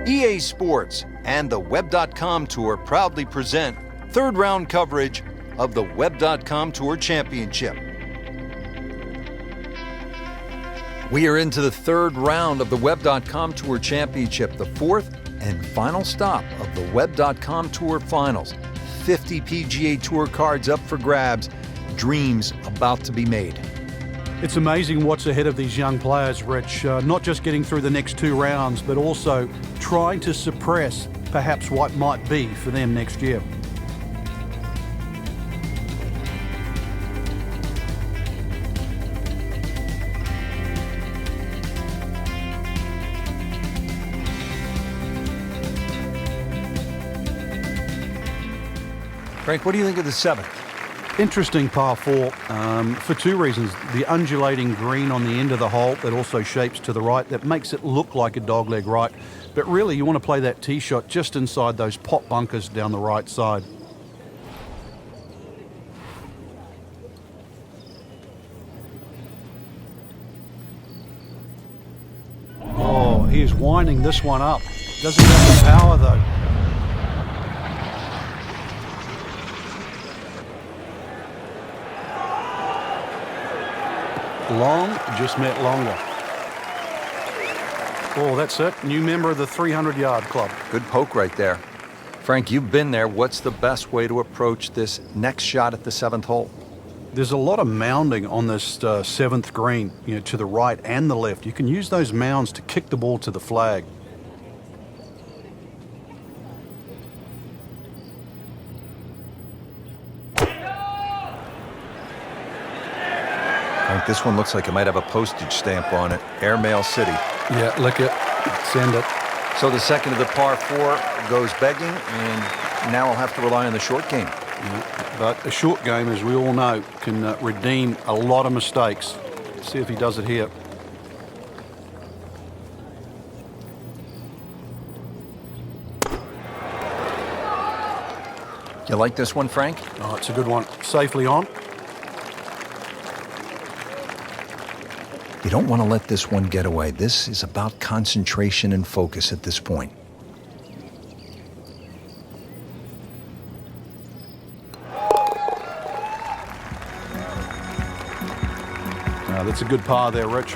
EA Sports and the Web.com Tour proudly present third round coverage of the Web.com Tour Championship. We are into the third round of the Web.com Tour Championship, the fourth and final stop of the Web.com Tour Finals. 50 PGA Tour cards up for grabs, dreams about to be made. It's amazing what's ahead of these young players, Rich. Not just getting through the next two rounds, but also trying to suppress perhaps what might be for them next year. Frank, what do you think of the seventh? Interesting par four for two reasons. The undulating green on the end of the hole that also shapes to the right, that makes it look like a dogleg right. But really, you want to play that tee shot just inside those pot bunkers down the right side. Oh, he is winding this one up. Doesn't have the power though. Long just met longer. Oh, that's it. New member of the 300-yard club. Good poke right there. Frank, you've been there. What's the best way to approach this next shot at the seventh hole? There's a lot of mounding on this seventh green, to the right and the left. You can use those mounds to kick the ball to the flag. This one looks like it might have a postage stamp on it. Airmail City. Yeah, lick it. Send it. So the second of the par four goes begging, and now I'll have to rely on the short game. Yeah, but a short game, as we all know, can redeem a lot of mistakes. Let's see if he does it here. You like this one, Frank? Oh, it's a good one. Safely on. You don't want to let this one get away. This is about concentration and focus at this point. That's a good par there, Rich.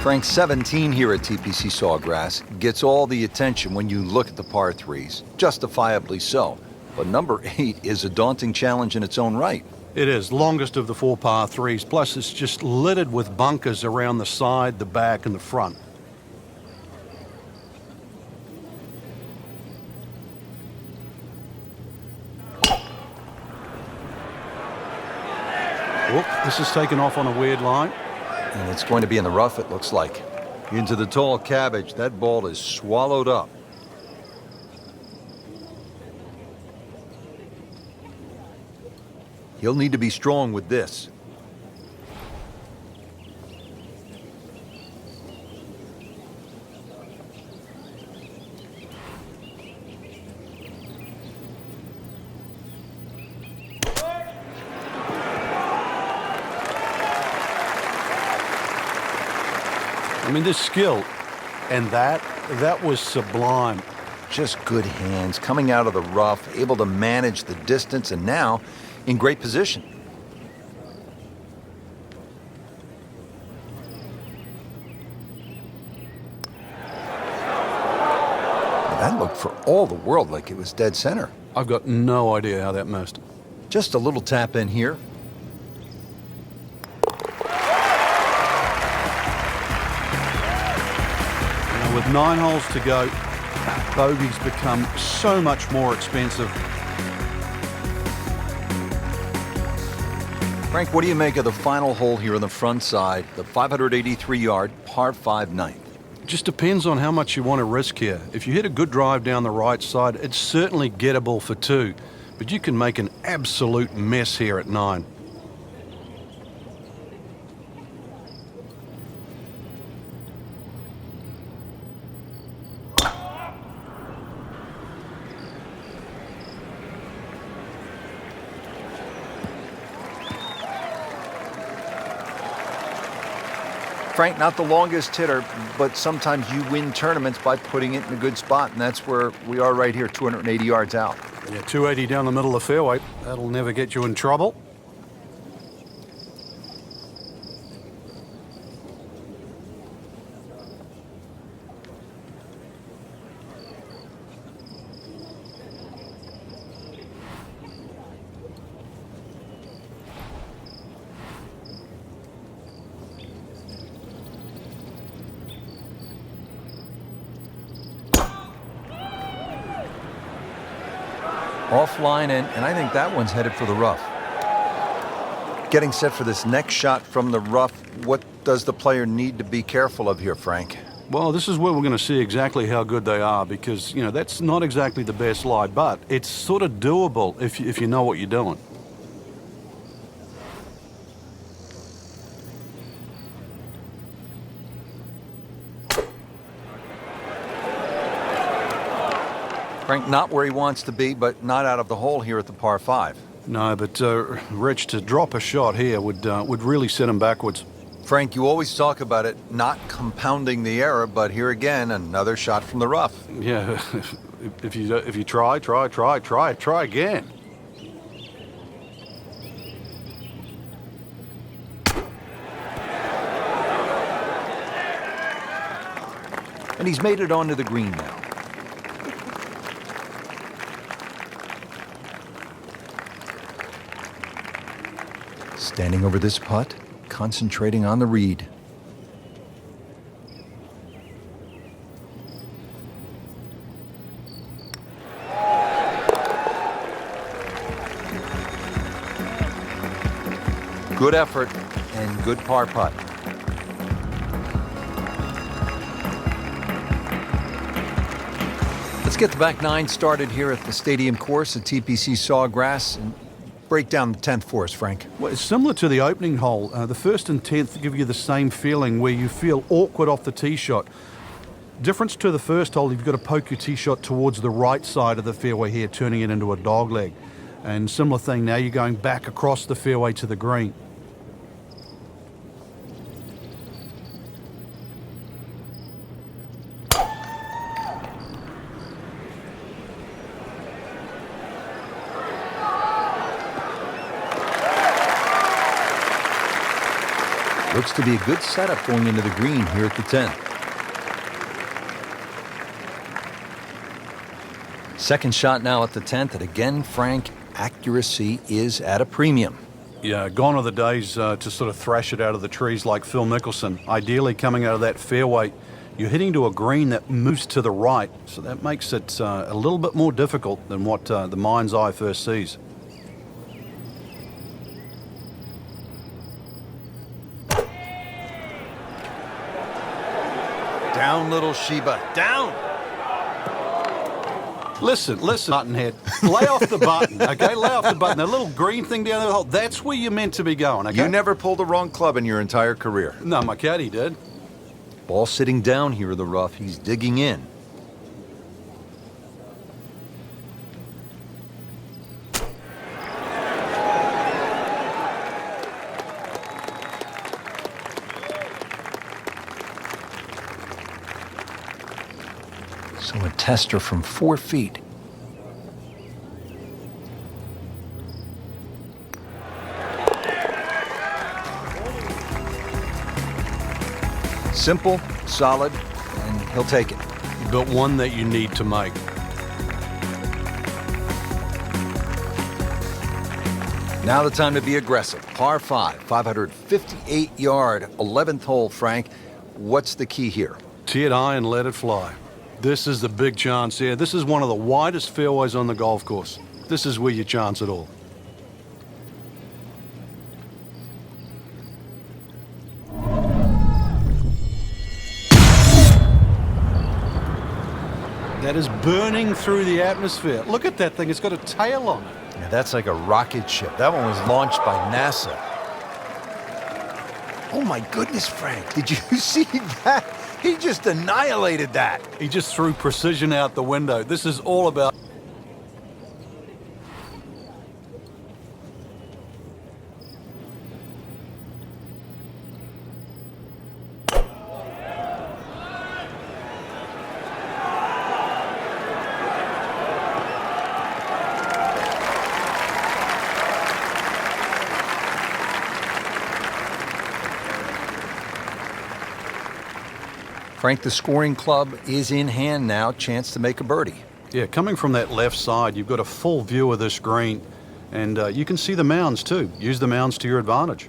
Frank, 17 here at TPC Sawgrass gets all the attention when you look at the par threes, justifiably so. But number 8 is a daunting challenge in its own right. It is, longest of the four par threes, plus it's just littered with bunkers around the side, the back, and the front. Whoop, this is taken off on a weird line. And it's going to be in the rough, it looks like. Into the tall cabbage, that ball is swallowed up. He'll need to be strong with this. I mean, this skill, and that was sublime. Just good hands, coming out of the rough, able to manage the distance, and now in great position. That looked for all the world like it was dead center. I've got no idea how that missed. Just a little tap in here. Now, with 9 holes to go, bogeys become so much more expensive. Frank, what do you make of the final hole here on the front side, the 583-yard par 5 ninth? It just depends on how much you want to risk here. If you hit a good drive down the right side, it's certainly gettable for 2, but you can make an absolute mess here at 9. Frank, not the longest hitter, but sometimes you win tournaments by putting it in a good spot, and that's where we are right here, 280 yards out. Yeah, 280 down the middle of the fairway. That'll never get you in trouble. Offline, and I think that one's headed for the rough. Getting set for this next shot from the rough, what does the player need to be careful of here, Frank? Well, this is where we're going to see exactly how good they are because, you know, that's not exactly the best lie, but it's sort of doable if you know what you're doing. Frank, not where he wants to be, but not out of the hole here at the par 5. No, but Rich, to drop a shot here would really set him backwards. Frank, you always talk about it not compounding the error, but here again, another shot from the rough. Yeah, if you try again. And he's made it onto the green now. Standing over this putt, concentrating on the read. Good effort and good par putt. Let's get the back nine started here at the stadium course at TPC Sawgrass and break down the 10th for us, Frank. Well, it's similar to the opening hole. The first and 10th give you the same feeling where you feel awkward off the tee shot. Difference to the first hole, you've got to poke your tee shot towards the right side of the fairway here, turning it into a dog leg. And similar thing, now you're going back across the fairway to the green. Looks to be a good setup going into the green here at the 10th. Second shot now at the 10th, and again, Frank, accuracy is at a premium. Yeah, gone are the days to sort of thrash it out of the trees like Phil Mickelson. Ideally, coming out of that fairway, you're hitting to a green that moves to the right, so that makes it a little bit more difficult than what the mind's eye first sees. Down, little Sheba, down! Listen, buttonhead. Lay off the button, okay? Lay off the button. That little green thing down the hole, that's where you're meant to be going, okay? You never pulled the wrong club in your entire career. No, my caddy did. Ball sitting down here in the rough. He's digging in. So a tester from 4 feet. Simple, solid, and he'll take it. But one that you need to make. Now the time to be aggressive. Par 5, 558-yard, 11th hole, Frank. What's the key here? Tee it high and let it fly. This is the big chance here. This is one of the widest fairways on the golf course. This is where you chance it all. That is burning through the atmosphere. Look at that thing. It's got a tail on it. Yeah, that's like a rocket ship. That one was launched by NASA. Oh, my goodness, Frank. Did you see that? He just annihilated that. He just threw precision out the window. This is all about... Frank, the scoring club is in hand now. Chance to make a birdie. Yeah, coming from that left side, you've got a full view of this green. And you can see the mounds too. Use the mounds to your advantage.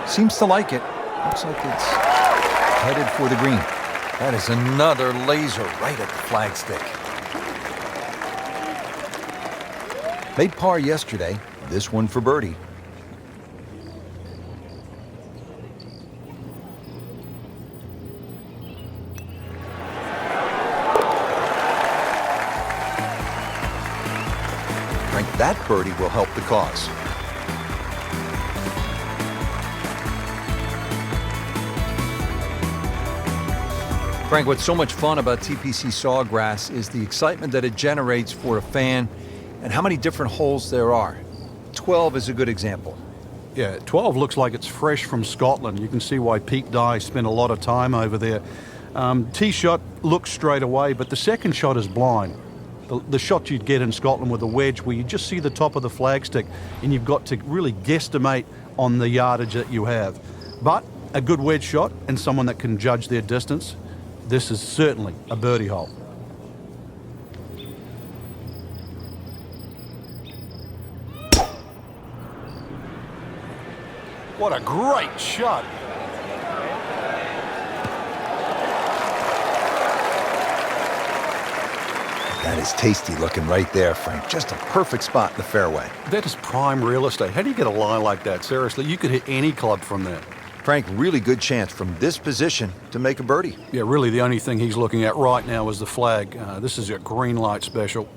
Seems to like it. Looks like it's headed for the green. That is another laser right at the flagstick. Made par yesterday. This one for birdie. Frank, that birdie will help the cause. Frank, what's so much fun about TPC Sawgrass is the excitement that it generates for a fan and how many different holes there are. 12 is a good example. Yeah, 12 looks like it's fresh from Scotland. You can see why Pete Dye spent a lot of time over there. Tee shot looks straight away, but the second shot is blind. The shot you'd get in Scotland with a wedge where you just see the top of the flagstick and you've got to really guesstimate on the yardage that you have. But a good wedge shot and someone that can judge their distance, this is certainly a birdie hole. What a great shot. That is tasty looking right there, Frank. Just a perfect spot in the fairway. That is prime real estate. How do you get a lie like that? Seriously, you could hit any club from there. Frank, really good chance from this position to make a birdie. Yeah, really the only thing he's looking at right now is the flag. This is a green light special.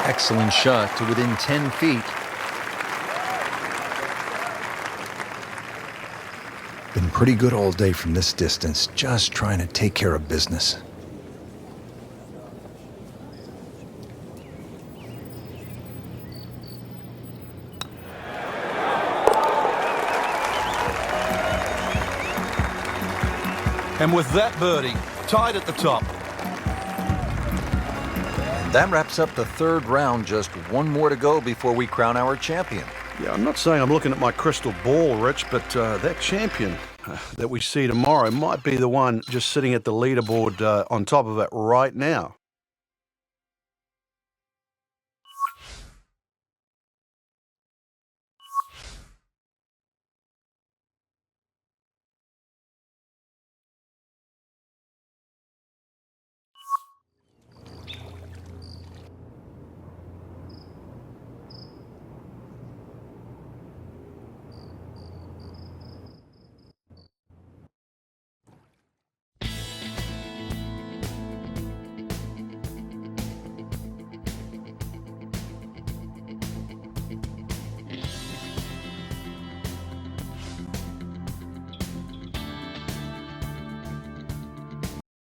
Excellent shot to within 10 feet. Been pretty good all day from this distance, just trying to take care of business. And with that birdie, tied at the top. And that wraps up the third round. Just one more to go before we crown our champion. Yeah, I'm not saying I'm looking at my crystal ball, Rich, but that champion that we see tomorrow might be the one just sitting at the leaderboard on top of it right now.